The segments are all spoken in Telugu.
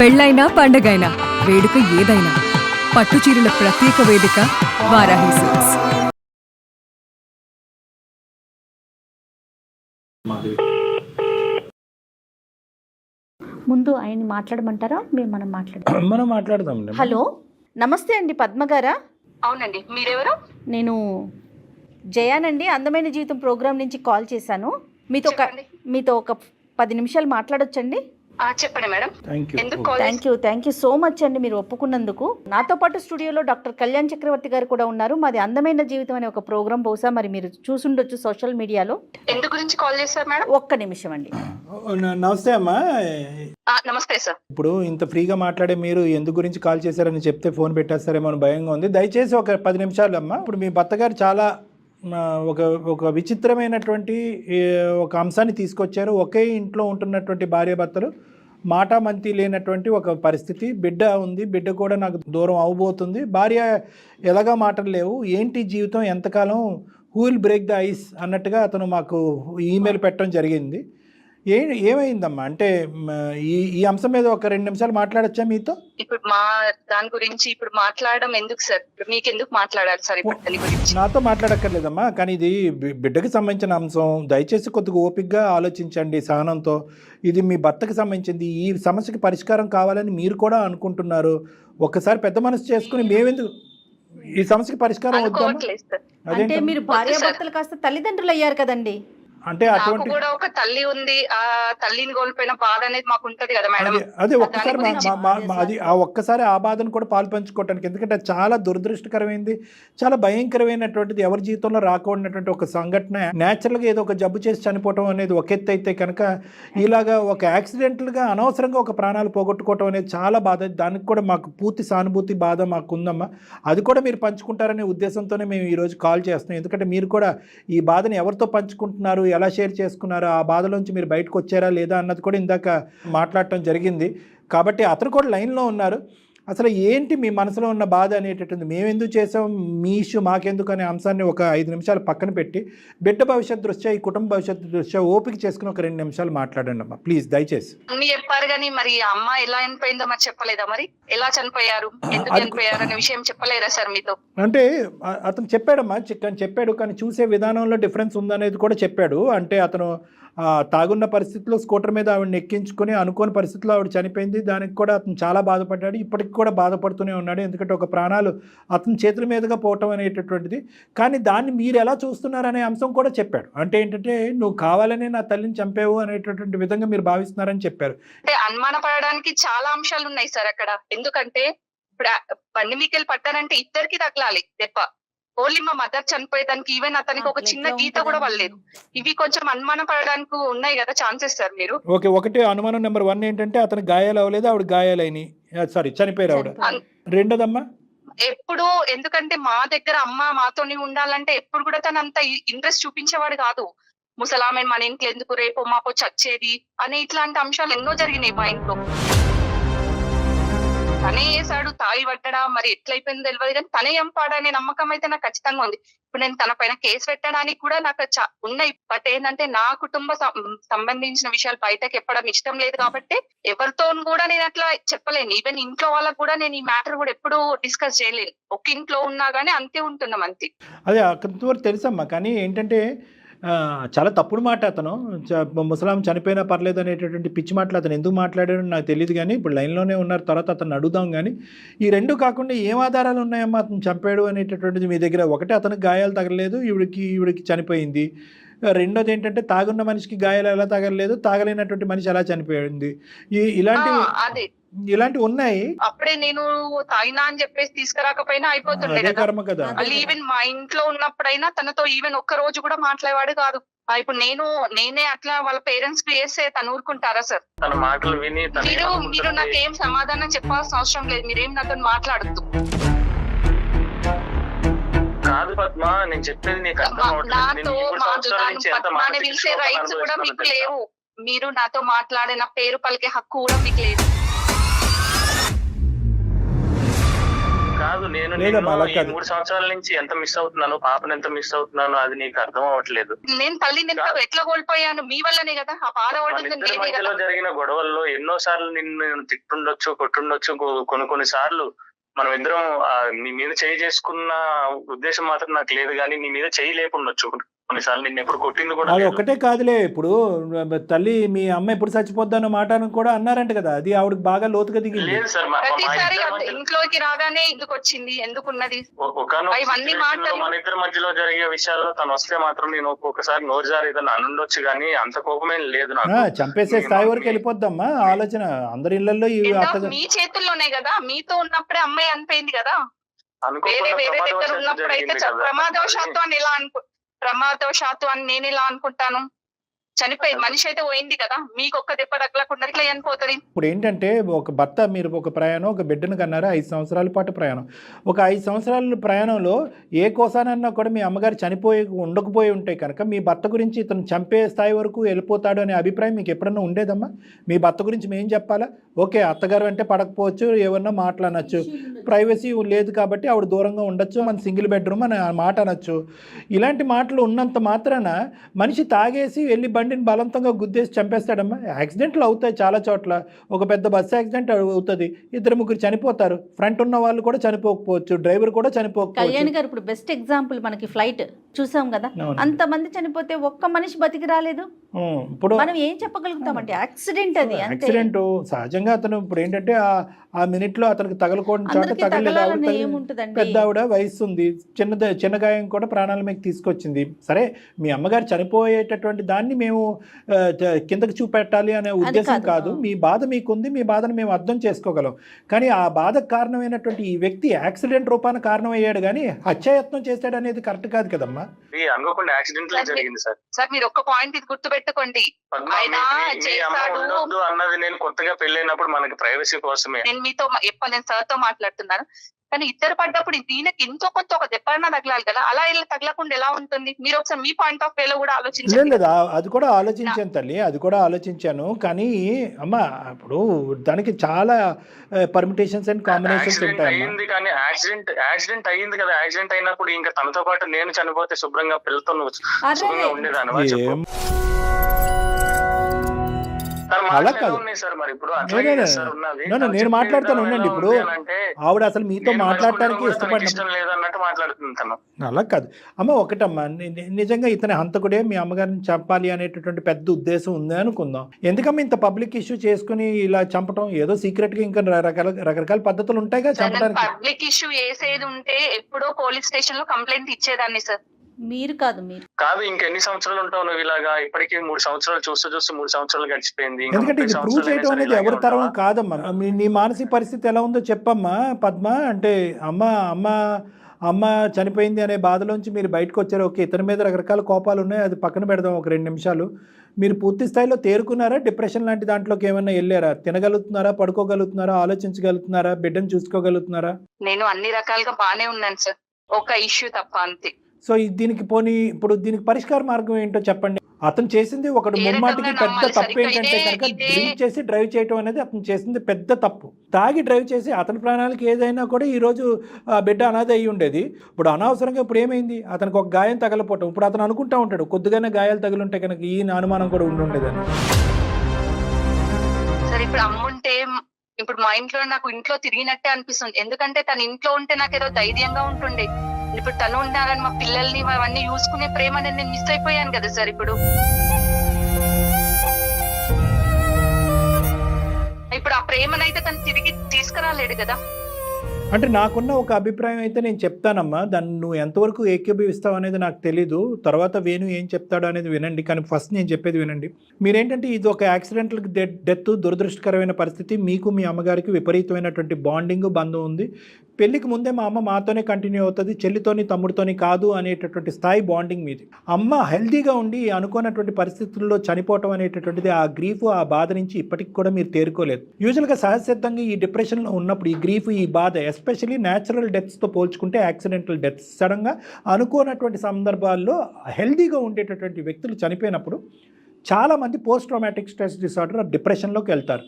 పెళ్ళైనా పండగైనా వేడుక ఏదైనా పట్టుచీరల ప్రత్యేక వేదిక వారాహి సిల్క్స్. ముందు ఆయన మాట్లాడమంటారా మనం మాట్లాడదాం. హలో, నమస్తే అండి, పద్మ గారా? అవునండి, మీరెవరు? నేను జయానండి, అందమైన జీవితం ప్రోగ్రాం నుంచి కాల్ చేశాను. మీతో ఒక 10 నిమిషాలు మాట్లాడొచ్చండి? చెప్పండి madam. Thank you so much అండి మీరు ఒప్పుకున్నందుకు. నాతో పాటు స్టూడియోలో డాక్టర్ కళ్యాణ్ చక్రవర్తి గారు కూడా ఉన్నారు. మాది అందమైన జీవితం అనే ఒక ప్రోగ్రాం, బహుశా మరి మీరు చూసుండొచ్చు సోషల్ మీడియాలో. ఎందుకు గురించి కాల్ చేశారు మేడం? ఒక్క నిమిషం అండి. నమస్తే అమ్మా. నమస్తే సార్. ఇప్పుడు ఇంత ఫ్రీగా మాట్లాడే మీరు ఎందుకు గురించి కాల్ చేశారని చెప్తే ఫోన్ పెట్టేస్తారేమో అని భయంగా ఉంది. దయచేసి ఒక 10 నిమిషాలు అమ్మా. ఇప్పుడు మీ భర్త గారు చాలా ఒక విచిత్రమైనటువంటి ఒక అంశాన్ని తీసుకొచ్చారు. ఒకే ఇంట్లో ఉంటున్నటువంటి భార్యాభర్తలు మాటామంతి లేనటువంటి ఒక పరిస్థితి. బిడ్డ ఉంది, బిడ్డ కూడా నాకు దూరం అవబోతుంది, భార్య ఎలాగా మాటలు లేవు, ఏంటి జీవితం, ఎంతకాలం, who will break the ice అన్నట్టుగా అతను మాకు ఈమెయిల్ పెట్టడం జరిగింది. ఏమైందమ్మా? అంటే ఈ అంశం మీద ఒక 2 నిమిషాలు మాట్లాడచ్చా మీతో? ఇప్పుడు మా దాని గురించి ఇప్పుడు మాట్లాడడం ఎందుకు సార్? మీకు ఎందుకు మాట్లాడాలి సార్ ఇప్పుడు దాని గురించి? నాతో మాట్లాడక్కర్లేదమ్మా, కానీ ఇది బిడ్డకి సంబంధించిన అంశం. దయచేసి కొద్దిగా ఓపికగా ఆలోచించండి, సహనంతో. ఇది మీ భర్తకి సంబంధించింది. ఈ సమస్యకి పరిష్కారం కావాలని మీరు కూడా అనుకుంటున్నారు. ఒక్కసారి పెద్ద మనసు చేసుకుని మేమెందుకు ఈ సమస్యకి పరిష్కారం వద్దాం? అంటే మీరు భార్యాభర్తలు కాస్త తల్లిదండ్రులు అయ్యారు కదండి. అంటే అటువంటి కూడా ఒక తల్లి ఉంది, ఆ తల్లిని కోల్పోయిన బాధ అనేది మాకు ఉంటది కదా మేడం. అదే ఒక్కసారి ఆ బాధను కూడా పాలు పంచుకోవటానికి, ఎందుకంటే చాలా దురదృష్టకరమైంది, చాలా భయంకరమైనటువంటిది, ఎవరి జీవితంలో రాకూడనటువంటి ఒక సంఘటన. న్యాచురల్గా ఏదో ఒక జబ్బు చేసి చనిపోవటం అనేది ఒక ఎత్తు అయితే కనుక, ఇలాగా ఒక యాక్సిడెంటల్గా అనవసరంగా ఒక ప్రాణాలు పోగొట్టుకోవటం అనేది చాలా బాధ. దానికి కూడా మాకు పూర్తి సానుభూతి, బాధ మాకు ఉందమ్మా. అది కూడా మీరు పంచుకుంటారనే ఉద్దేశంతోనే మేము ఈరోజు కాల్ చేస్తున్నాం. ఎందుకంటే మీరు కూడా ఈ బాధను ఎవరితో పంచుకుంటున్నారు, ఎలా షేర్ చేసుకున్నారు, ఆ బాధలోంచి మీరు బయటకు వచ్చారా లేదా అన్నది కూడా ఇందాక మాట్లాడటం జరిగింది. కాబట్టి అతను కూడా లైన్లో ఉన్నారు. అసలు ఏంటి మీ మనసులో ఉన్న బాధ అనేటటువంటి, మేము ఎందుకు చేసాం, మీ ఇష్యూ మాకెందుకు అనే అంశాన్ని ఒక 5 నిమిషాలు పక్కన పెట్టి, బిడ్డ భవిష్యత్ దృష్ట్యా, ఈ కుటుంబ భవిష్యత్తు దృష్ట్యా ఓపిక చేసుకుని ఒక 2 నిమిషాలు మాట్లాడండి అమ్మా, ప్లీజ్ దయచేసి. అన్ని చెప్పారు కానీ మరి అమ్మ ఎలా చనిపోయిందో మరి చెప్పలేదా? మరి ఎలా చనిపోయారు, ఎందుకు చనిపోయారు అనే విషయం చెప్పలేరా సార్ మీతో? అంటే అతను చెప్పాడమ్మా, చెప్పాడు, కానీ చూసే విధానంలో డిఫరెన్స్ ఉందనేది కూడా చెప్పాడు. అంటే అతను తాగున్న పరిస్థితిలో స్కూటర్ మీద ఆవిడని ఎక్కించుకొని అనుకోని పరిస్థితిలో ఆవిడ చనిపోయింది. దానికి కూడా అతను చాలా బాధపడ్డాడు, ఇప్పటికి కూడా బాధపడుతూనే ఉన్నాడు. ఎందుకంటే ఒక ప్రాణాలు అతని చేతుల మీదుగా పోవటం అనేటటువంటిది. కానీ దాన్ని మీరు ఎలా చూస్తున్నారనే అంశం కూడా చెప్పాడు. అంటే ఏంటంటే, నువ్వు కావాలనే నా తల్లిని చంపావు అనేటటువంటి విధంగా మీరు భావిస్తున్నారని చెప్పారు. అంటే అనుమానపడడానికి చాలా అంశాలు ఉన్నాయి సార్ అక్కడ. ఎందుకంటే ఇప్పుడు బండి మీకెళ్ళి పట్టారంటే ఇద్దరికి తగలాలి దెబ్బ. ఓన్లీ మా మదర్ చనిపోయేదానికి ఈవెన్ అతనికి ఒక చిన్న గీత కూడా వల్లేదు. ఇవి కొంచెం అనుమానం పడడానికి ఉన్నాయి కదా ఛాన్సెస్ సార్ మీరు. ఓకే, ఒకటి అనుమానం. నెంబర్ 1 ఏంటంటే అతనికి గాయాలు అవ్వలేదు, ఆవిడ గాయాలైన, సారీ చనిపోయారు ఆవిడ. రెండోదమ్మా, ఎప్పుడు ఎందుకంటే మా దగ్గర అమ్మ మాతోని ఉండాలంటే ఎప్పుడు కూడా తను అంత ఇంట్రెస్ట్ చూపించేవాడు కాదు. ముసలామె మన ఇంట్లో ఎందుకు, రేపో మాపో చచ్చేది అని ఇట్లాంటి అంశాలు ఎన్నో జరిగినాయి మా ఇంట్లో. తనే వేసాడు, తాగి పట్టడా, మరి ఎట్లయిపోయిందో తెలియదు కానీ తనే చంపాడనే నమ్మకం అయితే నాకు ఖచ్చితంగా ఉంది. ఇప్పుడు నేను తన పైన కేసు పెట్టడానికి కూడా నాకు ఉన్నాయి. బట్ ఏంటంటే నా కుటుంబ సంబంధించిన విషయాలు బయటకు చెప్పడం ఇష్టం లేదు కాబట్టి ఎవరితో కూడా నేను అట్లా చెప్పలేను. ఈవెన్ ఇంట్లో వాళ్ళకు కూడా నేను ఈ మ్యాటర్ కూడా ఎప్పుడు డిస్కస్ చేయలేను. ఒక ఇంట్లో ఉన్నా గానీ అంతే ఉంటున్నాం అంతే. అదే కొంతవరకు తెలుసమ్మా, కానీ ఏంటంటే చాలా తప్పుడు మాట. అతను ముసలాం చనిపోయినా పర్లేదు అనేటటువంటి పిచ్చి మాటలు అతను ఎందుకు మాట్లాడాడో నాకు తెలియదు. కానీ ఇప్పుడు లైన్లోనే ఉన్నారు, తర్వాత అతను అడుగుదాం. కానీ ఈ రెండు కాకుండా ఏం ఆధారాలు ఉన్నాయమ్మా అతను చంపాడు అనేటటువంటిది మీ దగ్గర? ఒకటి, అతనికి గాయాలు తగలలేదు, ఈవిడికి చనిపోయింది. రెండోది ఏంటంటే, తాగున్న మనిషికి గాయాలు ఎలా తగలలేదు, తాగలేనటువంటి మనిషి ఎలా చనిపోయింది, ఇలాంటివి ఉన్నాయి. అప్పుడే నేను తాగినా అని చెప్పేసి తీసుకురాకపోయినా అయిపోతుండే కదా. ఈవెన్ మా ఇంట్లో ఉన్నప్పుడైనా తనతో ఈవెన్ ఒక్క రోజు కూడా మాట్లాడేవాడు కాదు. ఇప్పుడు నేనే అట్లా వాళ్ళ పేరెంట్స్ కి వేస్తే తను ఊరుకుంటారా సార్? తన మాటలు విని మీరు నాకేం సమాధానం చెప్పాల్సిన అవసరం లేదు. మీరేం నాతో మాట్లాడద్దు. కాదు పద్మ, నేను చెప్పేది నీకు నాతో పద్మాని పిలిచే రైట్స్ కూడా మీకు లేవు. మీరు నాతో మాట్లాడిన పేరు పలికే హక్కు కూడా మీకు లేదు. కాదు, నేను లేదమ్మా, అలా ఈ కాదు. 3 సంవత్సరాల నుంచి ఎంత మిస్ అవుతున్నాను, పాపను ఎంత మిస్ అవుతున్నానో అది నీకు అర్థం అవ్వట్లేదు. నేను తల్లిని ఎట్లా కోల్పోయాను మీ వల్లనే కదా. ఆ బాధ మన పడుతుంది ఇద్దరి నేనే కదా. మధ్యలో జరిగిన గొడవల్లో ఎన్నో సార్లు నిన్ను తిట్టుండొచ్చు, కొట్టుండొచ్చు. కొన్ని సార్లు మనం ఇద్దరం నీ మీద చేయి చేసుకున్న ఉద్దేశం మాత్రం నాకు లేదు, కానీ నీ మీద చేయి లేకుండొచ్చు. కొన్నిసార్లు నిన్ను ఎప్పుడు కొట్టింది కూడా అది లేదు. ఒకటే కాదులే, ఇప్పుడు తల్లి మీ అమ్మ ఎప్పుడు చచ్చిపోద్దన్న మాట అని కూడా అన్నారంట కదా, అది ఆవిడకి బాగా లోతుగా దిగింది. లేదు సార్, మా ప్రతిసారి ఇద్దరి మధ్యలో ఇంట్లోకి రాగానే ఎందుకు వచ్చింది, ఎందుకున్నది, ఒకానొక అవన్నీ situation లో మాటలు. మన ఇద్దరి మధ్యలో జరిగే విషయాల్లో తను వస్తే మాత్రం నేను ఒక్కొక్కసారి నోరు జారి ఏదైనా అనుండొచ్చు, కానీ అంత కోపమే లేదు నాకు. చంపేసే స్థాయి వరకు వెళ్ళిపోద్దమ్మా ఆలోచన. అందరి ఇళ్లలో ఈ మీ చేతుల్లోనే కదా. మీతో ఉన్నప్పుడే అమ్మాయి అనిపోయింది కదా. వేరే అనుకోకుండా వేరే దగ్గర ఉన్నప్పుడు అయితే ప్రమాదవశాత్తు అని ఎలా ప్రమాదవశాత్తు అని నేను ఇలా అనుకుంటాను. చనిపోయి మనిషి అయితే పోయింది కదా. మీకు ఒక్క దెబ్బ తగలకుండా ఇట్లా చనిపోతుంది. ఇప్పుడు ఏంటంటే ఒక భర్త, మీరు ఒక ప్రయాణం, ఒక బిడ్డను కన్నారు, 5 సంవత్సరాల పాటు ప్రయాణం. ఒక 5 సంవత్సరాల ప్రయాణంలో ఏ కోసానన్నా కూడా మీ అమ్మగారు ఉండకపోయి ఉంటే కనుక మీ భర్త గురించి ఇతను చంపే స్థాయి వరకు వెళ్ళిపోతాడు అనే అభిప్రాయం మీకు ఎప్పుడన్నా ఉండేదమ్మా? మీ భర్త గురించి మేము చెప్పాలా? ఓకే, అత్తగారు అంటే పడకపోవచ్చు, ఏమన్నా మాట్లాడనొచ్చు, ప్రైవసీ లేదు కాబట్టి ఆవిడ దూరంగా ఉండొచ్చు, మన సింగిల్ బెడ్రూమ్ అని మాట అనొచ్చు. ఇలాంటి మాటలు ఉన్నంత మాత్రాన మనిషి తాగేసి వెళ్ళి బండిని బలవంతంగా గుద్దేసి చంపేస్తాడమ్మా. యాక్సిడెంట్లు అవుతాయి చాలా చోట్ల. ఒక పెద్ద బస్సు యాక్సిడెంట్ అవుతుంది, 2-3 చనిపోతారు. ఫ్రంట్ ఉన్న వాళ్ళు కూడా చనిపోకపోవచ్చు, డ్రైవర్ కూడా చనిపోకపోవచ్చు. కళ్యాణ్ గారు ఇప్పుడు బెస్ట్ ఎగ్జాంపుల్ మనకి ఫ్లైట్ చూసాం కదా, అంతమంది చనిపోతే ఒక్క మనిషి బతికి రాలేదు. ఇప్పుడు మనం ఏం చెప్పగలుగుతామంటే యాక్సిడెంట్ అది అంతే. యాక్సిడెంట్ సహజంగా అతను ఇప్పుడు ఏంటంటే ఆ మినిట్ లో అతనికి తగలకోని చోట తగలేదు. పెద్ద ఆవిడ వయసు ఉంది, చిన్న గాయం కూడా ప్రాణాల మీద తీసుకొచ్చింది. సరే, మీ అమ్మగారు చనిపోయేటటువంటి దాన్ని మేము కిందకి చూపెట్టాలి అనే ఉద్దేశం కాదు. మీ బాధ మీకుంది, మీ బాధను మేము అర్థం చేసుకోగలం. కానీ ఆ బాధకు కారణమైనటువంటి ఈ వ్యక్తి యాక్సిడెంట్ రూపాన కారణం అయ్యాడు, కానీ హత్యాయత్నం చేశాడు అనేది కరెక్ట్ కాదు కదమ్మా. అనుకోకుండా యాక్సిడెంట్ జరిగింది సార్. సార్ మీరు ఒక్క పాయింట్ ఇది గుర్తుపెట్టుకోండి. ఆయన చేస్తాడు అన్నది నేను కొత్తగా పెళ్ళైనప్పుడు మనకి ప్రైవసీ కోసమే. నేను మీతో నేను సార్ తో మాట్లాడుతున్నాను, కానీ ఇద్దరు పడ్డప్పుడు దీనికి ఎంతో కొంత ఒక దెబ్బన్నా తగలాలి కదా. అలా ఇలా తగలకుండా ఎలా ఉంటుంది? మీరు ఒకసారి మీ పాయింట్ ఆఫ్ వేలో కూడా ఆలోచించండి. లేదు, అది కూడా ఆలోచించాను తల్లి, అది కూడా ఆలోచించాను. కానీ అమ్మ, ఇప్పుడు దానికి చాలా పర్మిటేషన్స్ అండ్ కాంబినేషన్స్ ఉంటాయి. అయింది కానీ యాక్సిడెంట్ అయ్యింది కదా. యాక్సిడెంట్ అయినప్పుడు ఇంకా తనతో పాటు నేను చనిపోతే శుభ్రంగా పిల్లతో శుభ్రంగా ఉండేదాన్ని. అలా కాదు, నేను మాట్లాడతాను ఉండండి. ఇప్పుడు ఆవిడ అసలు మీతో మాట్లాడటానికి ఇష్టపడినట్టు మాట్లాడుతున్నాను. అలా కాదు అమ్మ, ఒకటమ్మా, నిజంగా ఇతని హంతకుడే మీ అమ్మగారిని చంపాలి అనేటటువంటి పెద్ద ఉద్దేశం ఉంది అనుకుందాం. ఎందుకమ్మా ఇంత పబ్లిక్ ఇష్యూ చేసుకుని ఇలా చంపటం? ఏదో సీక్రెట్ గా ఇంకా రకరకాల పద్ధతులు ఉంటాయి కదా చంపడానికి. పబ్లిక్ ఇష్యూ చేసేది ఉంటే ఎప్పుడో పోలీస్ స్టేషన్ లో కంప్లైంట్ ఇచ్చేదాన్ని సార్. మీరు కాదు ఇంకెన్ని సంవత్సరాలు ఉంటావు నువ్వు ఇలాగా? ఇప్పటికీ 3 సంవత్సరాలు చూస్తూ 3 సంవత్సరాలు గడిచిపోయింది. ఎందుకంటే ఇది ప్రూవ్ చేయడం అనేది ఎవరి తరం కాదమ్మా. నీ మానసిక పరిస్థితి ఎలా ఉందో చెప్పమ్మా పద్మ. అంటే అమ్మ చనిపోయింది అనే బాధలోంచి మీరు బయటకు వచ్చారు. ఓకే, ఇతని మీద రకరకాల కోపాలు ఉన్నాయి, అది పక్కన పెడదాం ఒక 2 నిమిషాలు. మీరు పూర్తి స్థాయిలో తేరుకున్నారా? డిప్రెషన్ లాంటి దాంట్లోకి ఏమైనా వెళ్ళారా? తినగలుగుతున్నారా? పడుకోగలుగుతున్నారా? ఆలోచించగలుగుతున్నారా? బిడ్డను చూసుకోగలుగుతున్నారా? నేను అన్ని రకాలుగా బానే ఉన్నాను సార్, ఒక ఇష్యూ తప్ప, అంతే. సో ఇప్పుడు దీనికి పరిష్కార మార్గం ఏంటో చెప్పండి. అతను చేసింది ఒకటి ముమ్మాటికి పెద్ద తప్పు ఏంటంటే కనుక డ్రింక్ చేసి డ్రైవ్ చేయడం అనేది అతను చేసింది పెద్ద తప్పు. తాగి డ్రైవ్ చేసి అతని ప్రాణాలకి ఏదైనా కూడా ఈరోజు ఆ బిడ్డ అనాథ అయ్యి ఉండేది. ఇప్పుడు అనవసరంగా ఇప్పుడు ఏమైంది, అతనికి ఒక గాయం తగలపోవటం. ఇప్పుడు అతను అనుకుంటా ఉంటాడు కొద్దిగానే గాయాలు తగులుంటే కనుక ఈ అనుమానం కూడా ఉండేదని. సరే, ఇప్పుడు అమ్ముంటే ఇప్పుడు మా ఇంట్లో తిరిగినట్టే అనిపిస్తుంది. ఎందుకంటే తన ఇంట్లో ఉంటే నాకు ఏదో ధైర్యంగా ఉంటుండే. ఇప్పుడు తను ఉండాలని మా పిల్లల్ని అవన్నీ చూసుకునే ప్రేమ నేను మిస్ అయిపోయాను కదా సార్. ఇప్పుడు ఆ ప్రేమనైతే తను తిరిగి తీసుకురాలేడు కదా. అంటే నాకున్న ఒక అభిప్రాయం అయితే నేను చెప్తానమ్మా, దాన్ని నువ్వు ఎంతవరకు ఏకీభవిస్తావు అనేది నాకు తెలీదు. తర్వాత వేణు ఏం చెప్తాడు అనేది వినండి, కానీ ఫస్ట్ నేను చెప్పేది వినండి. మీరేంటంటే ఇది ఒక యాక్సిడెంటల్ డెత్, దురదృష్టకరమైన పరిస్థితి. మీకు మీ అమ్మగారికి విపరీతమైనటువంటి బాండింగ్, బంధం ఉంది. పెళ్లికి ముందే మా అమ్మ మాతోనే కంటిన్యూ అవుతుంది, చెల్లితోని తమ్ముడితోని కాదు అనేటటువంటి స్థాయి బాండింగ్ మీది. అమ్మ హెల్తీగా ఉండి అనుకున్నటువంటి పరిస్థితుల్లో చనిపోవటం అనేటటువంటిది, ఆ గ్రీఫ్, ఆ బాధ నుంచి ఇప్పటికి కూడా మీరు తేరుకోలేదు. యూజువల్గా సహజసిద్ధంగా ఈ డిప్రెషన్లో ఉన్నప్పుడు ఈ గ్రీఫ్, ఈ బాధ, ఎస్పెషలీ న్యాచురల్ డెత్స్తో పోల్చుకుంటే యాక్సిడెంటల్ డెత్స్, సడన్గా అనుకోనటువంటి సందర్భాల్లో హెల్తీగా ఉండేటటువంటి వ్యక్తులు చనిపోయినప్పుడు చాలామంది పోస్ట్ ట్రామాటిక్ స్ట్రెస్ డిసార్డర్, డిప్రెషన్లోకి వెళ్తారు.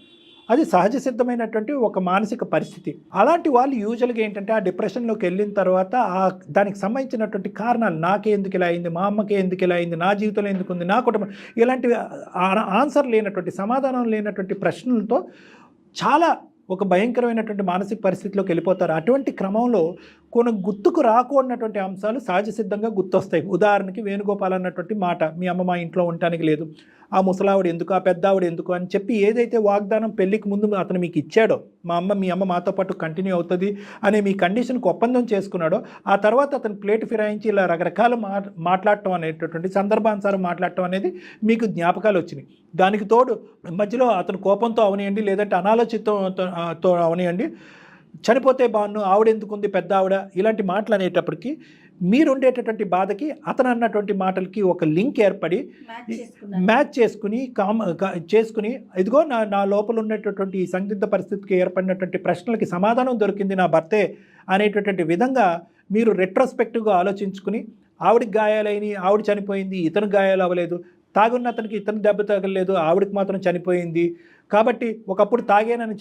అది సహజ సిద్ధమైనటువంటి ఒక మానసిక పరిస్థితి. అలాంటి వాళ్ళు యూజువల్గా ఏంటంటే ఆ డిప్రెషన్లోకి వెళ్ళిన తర్వాత దానికి సంబంధించినటువంటి కారణాలు, నాకే ఎందుకు ఇలా అయింది, మా అమ్మకే ఎందుకు ఇలా అయింది, నా జీవితంలో ఎందుకు ఉంది, నా కుటుంబం, ఇలాంటివి ఆన్సర్ లేనటువంటి, సమాధానం లేనటువంటి ప్రశ్నలతో చాలా ఒక భయంకరమైనటువంటి మానసిక పరిస్థితిలోకి వెళ్ళిపోతారు. అటువంటి క్రమంలో కొన్ని గుర్తుకు రాకూడనటువంటి అంశాలు సహజ సిద్ధంగా గుర్తొస్తాయి. ఉదాహరణకి వేణుగోపాల్ అన్నటువంటి మాట, మీ అమ్మ మా ఇంట్లో ఉండటానికి లేదు, ఆ ముసలావిడ ఎందుకు, ఆ పెద్దావిడ ఎందుకు అని చెప్పి ఏదైతే వాగ్దానం పెళ్లికి ముందు అతను మీకు ఇచ్చాడో, మీ అమ్మ మాతో పాటు కంటిన్యూ అవుతుంది అనే మీ కండిషన్కి ఒప్పందం చేసుకున్నాడో, ఆ తర్వాత అతను ప్లేట్ ఫిరాయించి ఇలా రకరకాల మాట్లాడటం అనేటటువంటి సందర్భానుసారం మాట్లాడటం అనేది మీకు జ్ఞాపకాలు వచ్చినాయి. దానికి తోడు మధ్యలో అతను కోపంతో అవనియండి, లేదంటే అనాలోచితంతో అవనియండి, చనిపోతే బాగున్ను, ఆవిడ ఎందుకుంది పెద్ద ఆవిడ, ఇలాంటి మాటలు అనేటప్పటికీ మీరు ఉండేటటువంటి బాధకి అతను అన్నటువంటి మాటలకి ఒక లింక్ ఏర్పడి మ్యాచ్ చేసుకుని ఇదిగో నా లోపల ఉన్నటువంటి ఈ సందిగ్ధ పరిస్థితికి ఏర్పడినటువంటి ప్రశ్నలకి సమాధానం దొరికింది నా భర్తే అనేటటువంటి విధంగా మీరు రెట్రోస్పెక్టివ్గా ఆలోచించుకుని, ఆవిడికి గాయాలైన, ఆవిడ చనిపోయింది, ఇతను గాయాలు అవ్వలేదు, తాగున్న అతనికి ఇతను దెబ్బ తగలేదు, ఆవిడకి మాత్రం చనిపోయింది, కాబట్టి ఒకప్పుడు తాగానని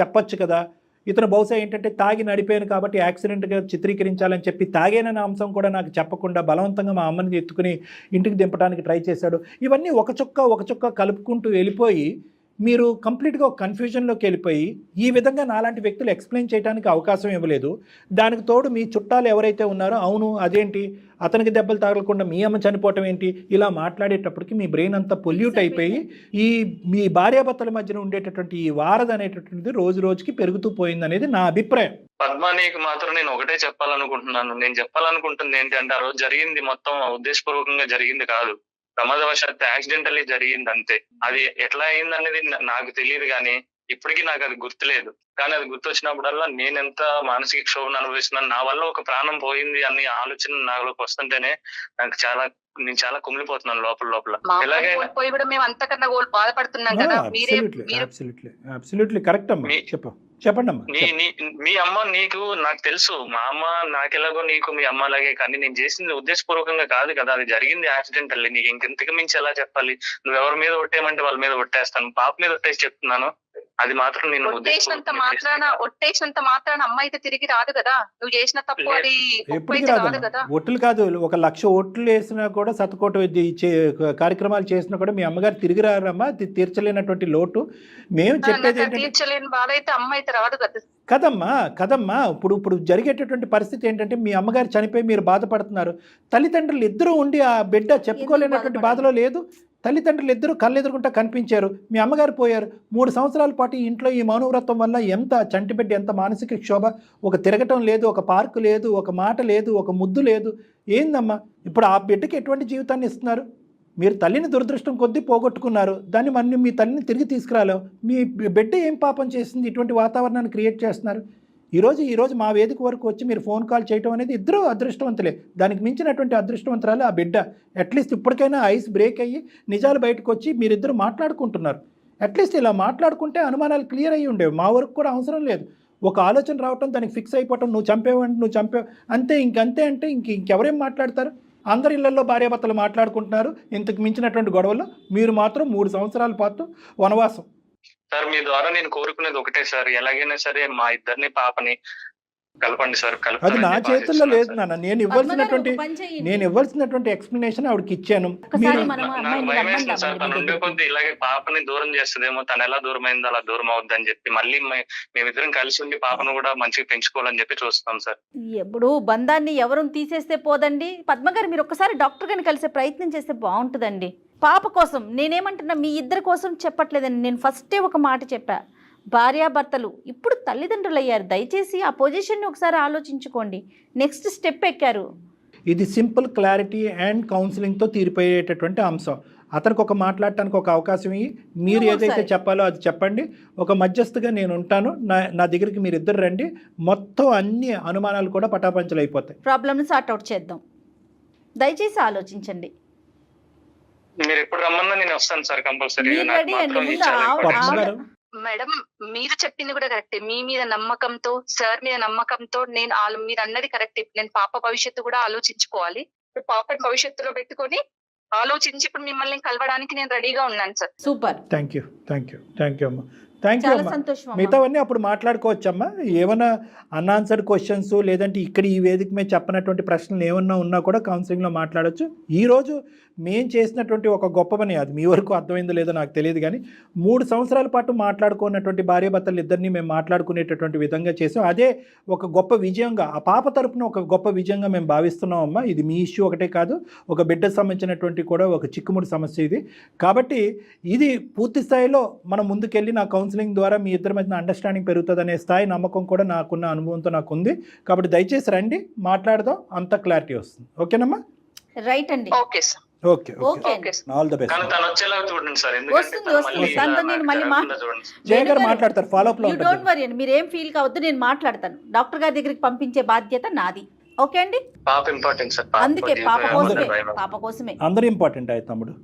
చెప్పొచ్చు కదా, ఇతను బహుశా ఏంటంటే తాగి నడిపాను కాబట్టి యాక్సిడెంట్గా చిత్రీకరించాలని చెప్పి తాగేనన్న అంశం కూడా నాకు చెప్పకుండా బలవంతంగా మా అమ్మని ఎత్తుకుని ఇంటికి దింపడానికి ట్రై చేశాడు. ఇవన్నీ ఒక చుక్క కలుపుకుంటూ వెళ్ళిపోయి మీరు కంప్లీట్గా ఒక కన్ఫ్యూజన్లోకి వెళ్ళిపోయి ఈ విధంగా నాలాంటి వ్యక్తులు ఎక్స్ప్లెయిన్ చేయడానికి అవకాశం ఇవ్వలేదు. దానికి తోడు మీ చుట్టాలు ఎవరైతే ఉన్నారో, అవును అదేంటి అతనికి దెబ్బలు తగలకుండా మీ అమ్మ చనిపోవటం ఏంటి, ఇలా మాట్లాడేటప్పటికి మీ బ్రెయిన్ అంతా పొల్యూట్ అయిపోయి మీ భార్యాభర్తల మధ్యన ఉండేటటువంటి ఈ వారధ అనేటటువంటిది రోజు రోజుకి పెరుగుతూ పోయిందనేది నా అభిప్రాయం. పద్మ, నీకు మాత్రం నేను ఒకటే చెప్పాలనుకుంటున్నాను. నేను చెప్పాలనుకుంటుంది ఏంటంటే, ఆ రోజు జరిగింది మొత్తం ఉద్దేశపూర్వకంగా జరిగింది కాదు, ప్రమాదవశాత్తు యాక్సిడెంటల్లీ జరిగింది అంతే. అది ఎట్లా అయింది అనేది నాకు తెలియదు, కానీ ఇప్పటికీ నాకు అది గుర్తులేదు. కానీ అది గుర్తొచ్చినప్పుడల్లా నేను ఎంత మానసిక క్షోభను అనుభవిస్తున్నాను, నా వల్ల ఒక ప్రాణం పోయింది అనే ఆలోచన నాలోకి వస్తుంటేనే నేను చాలా కుమిలిపోతున్నాను లోపల. పోయి కూడా మేము అంతకన్నా బాధపడుతున్నాం కదా. అబ్సల్యూట్లీ కరెక్ట్ అమ్మా, చెప్పండి అమ్మా. మీ అమ్మ నీకు, నాకు తెలుసు, మా అమ్మ నాకెలాగో నీకు మీ అమ్మ అలాగే, కానీ నేను చేసింది ఉద్దేశపూర్వకంగా కాదు కదా, అది జరిగింది యాక్సిడెంటల్లీ. నీకు ఇంకెంతకు మించి ఎలా చెప్పాలి? నువ్వు ఎవరి మీద ఒట్టేయమంటే వాళ్ళ మీద ఒట్టేస్తాను, పాప మీద ఒట్టేసి చెప్తున్నాను. అది మాత్రం నేను ఒట్టేసినంత మాత్రాన అమ్మ అయితే తిరిగి రాదు కదా, నువ్వు చేసిన తప్పు అది రాదు కదా. ఓట్లు కాదు, 1,00,000 ఓట్లు వేసినా కూడా, శతకోటి కార్యక్రమాలు చేసినా కూడా మీ అమ్మగారు తిరిగి రారమ్మా, తీర్చలేనటువంటి లోటు. మేము చెప్పేది తీర్చలేని బాధ అయితే అమ్మ అయితే రాదు కదా. కదమ్మా ఇప్పుడు జరిగేటటువంటి పరిస్థితి ఏంటంటే, మీ అమ్మగారు చనిపోయి మీరు బాధపడుతున్నారు, తల్లిదండ్రులు ఇద్దరు ఉండి ఆ బిడ్డ చెప్పుకోలేనటువంటి బాధలో లేదు. తల్లిదండ్రులు ఇద్దరు కళ్ళెదురుకుంటా కనిపించారు, మీ అమ్మగారు పోయారు. 3 సంవత్సరాల పాటు ఇంట్లో ఈ మౌనవ్రతం వల్ల ఎంత చంటిబిడ్డ, ఎంత మానసిక క్షోభ. ఒక తిరగటం లేదు, ఒక పార్కు లేదు, ఒక మాట లేదు, ఒక ముద్దు లేదు. ఏందమ్మా ఇప్పుడు ఆ బిడ్డకి ఎటువంటి జీవితాన్ని ఇస్తున్నారు? మీరు తల్లిని దురదృష్టం కొద్దీ పోగొట్టుకున్నారు, దాన్ని మనం మీ తల్లిని తిరిగి తీసుకురాలేవు. మీ బిడ్డ ఏం పాపం చేసింది ఇటువంటి వాతావరణాన్ని క్రియేట్ చేస్తున్నారు? ఈరోజు మా వేదిక వరకు వచ్చి మీరు ఫోన్ కాల్ చేయడం అనేది ఇద్దరు అదృష్టవంతులే. దానికి మించినటువంటి అదృష్టవంతురాలు ఆ బిడ్డ. అట్లీస్ట్ ఇప్పటికైనా ఐస్ బ్రేక్ అయ్యి నిజాలు బయటకు వచ్చి మీరిద్దరు మాట్లాడుకుంటున్నారు. అట్లీస్ట్ ఇలా మాట్లాడుకుంటే అనుమానాలు క్లియర్ అయ్యి ఉండేవి. మా వరకు కూడా అవసరం లేదు. ఒక ఆలోచన రావటం, దానికి ఫిక్స్ అయిపోవటం, నువ్వు చంపావు అంతే. ఇంకంతే అంటే ఇంకెవరేం మాట్లాడతారు? అందరి ఇళ్లలో భార్యాభర్తలు మాట్లాడుకుంటున్నారు. ఇంతకు మించినటువంటి గొడవలు మీరు మాత్రం 3 సంవత్సరాల పాటు వనవాసం. సార్, మీ ద్వారా నేను కోరుకునేది ఒకటే సార్, ఎలాగైనా సరే మా ఇద్దరిని పాపని కలపండి సార్. అది నా చేతుల్లో లేదు నాన్న. నేను ఇవ్వాల్సినటువంటి ఎక్స్ప్లెనేషన్ ఆవిడకి ఇచ్చాను. నాకు భయం వేస్తుంది సార్, తను ఉండే కొద్ది ఇలాగే పాపని దూరం చేస్తుందేమో, తను ఎలా దూరం అయిందో అలా దూరం అవుద్ది అని చెప్పి మళ్ళీ మేమిద్దరం కలిసి ఉండి పాపను కూడా మంచిగా పెంచుకోవాలని చెప్పి చూస్తాం సార్. ఎప్పుడు బంధాన్ని ఎవరు తీసేస్తే పోదండి. పద్మగారు, మీరు ఒక్కసారి డాక్టర్ గారిని కలిసే ప్రయత్నం చేస్తే బాగుంటుందండి. పాప కోసం నేనేమంటున్నా, మీ ఇద్దరి కోసం చెప్పట్లేదండి. నేను ఫస్టే ఒక మాట చెప్పా, భార్యాభర్తలు ఇప్పుడు తల్లిదండ్రులు అయ్యారు, దయచేసి ఆ పొజిషన్ని ఒకసారి ఆలోచించుకోండి. నెక్స్ట్ స్టెప్ ఎక్కారు. ఇది సింపుల్ క్లారిటీ అండ్ కౌన్సిలింగ్తో తీరిపోయేటటువంటి అంశం. అతనికి ఒక మాట్లాడటానికి ఒక అవకాశం ఇయ్యి, మీరు ఏదైతే చెప్పాలో అది చెప్పండి. ఒక మధ్యస్థగా నేను ఉంటాను, నా దగ్గరికి మీరు ఇద్దరు రండి. మొత్తం అన్ని అనుమానాలు కూడా పటాపంచలు అయిపోతాయి. ప్రాబ్లమ్ని సార్ట్అవుట్ చేద్దాం. దయచేసి ఆలోచించండి. మీరు ఎప్పుడు రమ్మన్నా నేను వస్తాను సార్, కంపల్సరీ. మేడం, మీరు చెప్పింది కూడా కరెక్టే. మీ మీద నమ్మకంతో, సార్ మీద నమ్మకంతో మీరు అన్నది కరెక్ట్. నేను పాప భవిష్యత్తు కూడా ఆలోచించుకోవాలి. పాప భవిష్యత్తులో పెట్టుకొని ఆలోచించి ఇప్పుడు మిమ్మల్ని కలవడానికి నేను రెడీగా ఉన్నాను సార్. సూపర్. థ్యాంక్ యూ అమ్మా. థ్యాంక్ యూ చాలా అమ్మా. సంతోషం అమ్మా. మిగతావన్నీ అప్పుడు మాట్లాడుకోవచ్చమ్మా. ఏమైనా అన్ఆన్సర్డ్ క్వశ్చన్స్ లేదంటే ఇక్కడ ఈ వేదిక మీద చెప్పనటువంటి ప్రశ్నలు ఏమన్నా ఉన్నా కూడా కౌన్సిలింగ్లో మాట్లాడొచ్చు. ఈరోజు మేం చేసినటువంటి ఒక గొప్ప పని, అది మీ వరకు అర్థమైందో లేదో నాకు తెలియదు కానీ 3 సంవత్సరాల పాటు మాట్లాడుకున్నటువంటి భార్యాభర్తలు ఇద్దరిని మేము మాట్లాడుకునేటటువంటి విధంగా చేసాం. అదే ఒక గొప్ప విజయంగా, ఆ పాప తరపున ఒక గొప్ప విజయంగా మేము భావిస్తున్నామమ్మా. ఇది మీ ఇష్యూ ఒకటే కాదు, ఒక బిడ్డకు సంబంధించినటువంటి కూడా ఒక చిక్కుముడి సమస్య ఇది. కాబట్టి ఇది పూర్తి స్థాయిలో మనం ముందుకెళ్ళి నా కౌన్సిలింగ్ ద్వారా మీ ఇద్దరి మధ్యన అండర్స్టాండింగ్ పెరుగుతుందనే స్థాయి నమ్మకం కూడా నాకున్న అనుభవంతో నాకు ఉంది. కాబట్టి దయచేసి రండి, మాట్లాడదాం, అంత క్లారిటీ వస్తుంది. ఓకేనమ్మా? రైట్ అండి. Okay sir. Okay okay okay sir. All the best. కానీ తను వచ్చేలా చూడండి సార్, ఎందుకంటే వస్తుంది, తను వస్తుంది. మళ్ళీ తనతో ఇలా నేను మళ్ళీ జరగకుండా చూడండి. జయ గారు మాట్లాడతారు, ఫాలోఅప్ లో యూ డోంట్ వరీ అండి, మీరు ఏం ఫీల్ కావద్దు, నేను మాట్లాడతాను. డాక్టర్ గారి దగ్గరికి పంపించే బాధ్యత నాది. ఓకే అండి? పాప ఇంపార్టెంట్ సార్. అందుకే పాప కోసమే, పాప కోసమే. అందరూ ఇంపార్టెంట్ అయ్యి తమ్ముడు.